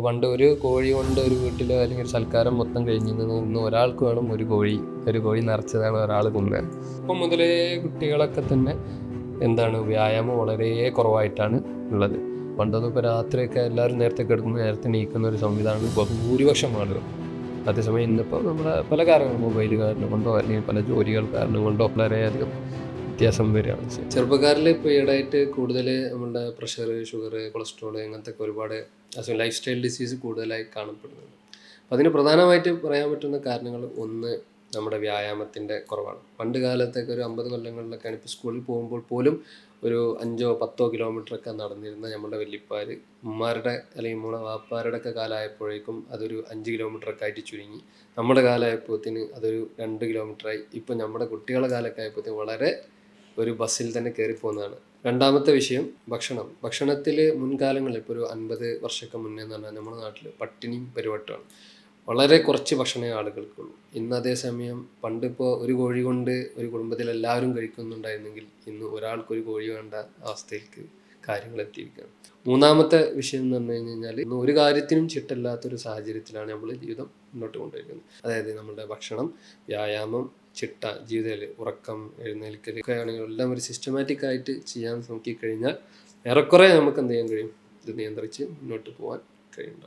പണ്ട് ഒരു കോഴി കൊണ്ട് ഒരു വീട്ടിൽ അല്ലെങ്കിൽ ഒരു സൽക്കാരം മൊത്തം കഴിഞ്ഞിരുന്നത് ഇന്ന് ഒരാൾക്ക് വേണം ഒരു കോഴി നിറച്ചതാണ് ഒരാൾ കൊണ്ടുവരുന്നത്. അപ്പം മുതലേ കുട്ടികളൊക്കെ തന്നെ വ്യായാമം വളരെ കുറവായിട്ടാണ് ഉള്ളത്. പണ്ടൊന്നും ഇപ്പോൾ രാത്രിയൊക്കെ എല്ലാവരും നേരത്തെ കിടക്കുന്ന നേരത്തെ നീക്കുന്ന ഒരു സംവിധാനം ബഹുഭൂരിപക്ഷം ആളുകൾ. അതേസമയം ഇന്നിപ്പോൾ നമ്മുടെ പല കാരണങ്ങൾ മൊബൈൽ കാരണം കൊണ്ടോ അല്ലെങ്കിൽ പല ജോലികൾ കാരണം കൊണ്ടോ വളരെയധികം വ്യത്യാസം വരികയാണ്. ചെറുപ്പക്കാരിൽ ഇപ്പോൾ ഈയിടെയായിട്ട് കൂടുതൽ നമ്മളുടെ പ്രഷർ, ഷുഗർ, കൊളസ്ട്രോൾ അങ്ങനത്തെ ഒക്കെ ഒരുപാട് ലൈഫ് സ്റ്റൈൽ ഡിസീസ് കൂടുതലായി കാണപ്പെടുന്നുണ്ട്. അപ്പോൾ അതിന് പ്രധാനമായിട്ട് പറയാൻ പറ്റുന്ന കാരണങ്ങൾ ഒന്ന് നമ്മുടെ വ്യായാമത്തിൻ്റെ കുറവാണ്. പണ്ട് കാലത്തൊക്കെ ഒരു 50 കൊല്ലങ്ങളിലൊക്കെയാണ് ഇപ്പോൾ സ്കൂളിൽ പോകുമ്പോൾ പോലും ഒരു 5-10 കിലോമീറ്ററൊക്കെ നടന്നിരുന്ന നമ്മുടെ വല്യപ്പാർ ഉമ്മാരുടെ അല്ലെങ്കിൽ നമ്മുടെ വാപ്പാരുടെ ഒക്കെ കാലമായപ്പോഴേക്കും അതൊരു 5 കിലോമീറ്ററൊക്കെ ആയിട്ട് ചുരുങ്ങി. നമ്മുടെ കാലമായപ്പോഴത്തേന് അതൊരു 2 കിലോമീറ്ററായി. ഇപ്പം നമ്മുടെ കുട്ടികളുടെ കാലമൊക്കെ ആയപ്പോഴത്തേന് വളരെ ഒരു ബസ്സിൽ തന്നെ കയറി പോകുന്നതാണ്. രണ്ടാമത്തെ വിഷയം ഭക്ഷണത്തിൽ മുൻകാലങ്ങളിൽ ഇപ്പോൾ ഒരു 50 വർഷമൊക്കെ മുന്നേ എന്ന് പറഞ്ഞാൽ നമ്മുടെ നാട്ടിൽ പട്ടിണിയും പരിവട്ടമാണ്. വളരെ കുറച്ച് ഭക്ഷണമേ ആളുകൾക്കുള്ളൂ. ഇന്ന് അതേസമയം പണ്ടിപ്പോൾ ഒരു കോഴി കൊണ്ട് ഒരു കുടുംബത്തിൽ എല്ലാവരും കഴിക്കുന്നുണ്ടായിരുന്നെങ്കിൽ ഇന്ന് ഒരാൾക്കൊരു കോഴി വേണ്ട അവസ്ഥയിലേക്ക് കാര്യങ്ങൾ എത്തിയിരിക്കുകയാണ്. മൂന്നാമത്തെ വിഷയം എന്ന് പറഞ്ഞു കഴിഞ്ഞാൽ ഇന്ന് ഒരു കാര്യത്തിനും ചിട്ടല്ലാത്തൊരു സാഹചര്യത്തിലാണ് നമ്മൾ ജീവിതം മുന്നോട്ട് കൊണ്ടുവരുന്നത്. അതായത് നമ്മുടെ ഭക്ഷണം, വ്യായാമം, ചിട്ട, ജീവിതത്തിൽ ഉറക്കം, എഴുന്നേൽക്കൽ ഒക്കെ ആണെങ്കിൽ എല്ലാം ഒരു സിസ്റ്റമാറ്റിക് ആയിട്ട് ചെയ്യാൻ നോക്കിക്കഴിഞ്ഞാൽ ഏറെക്കുറെ നമുക്ക് എന്ത് ചെയ്യാൻ കഴിയും? ഇത് നിയന്ത്രിച്ച് മുന്നോട്ട് പോകാൻ കഴിയുന്നുണ്ടാവും.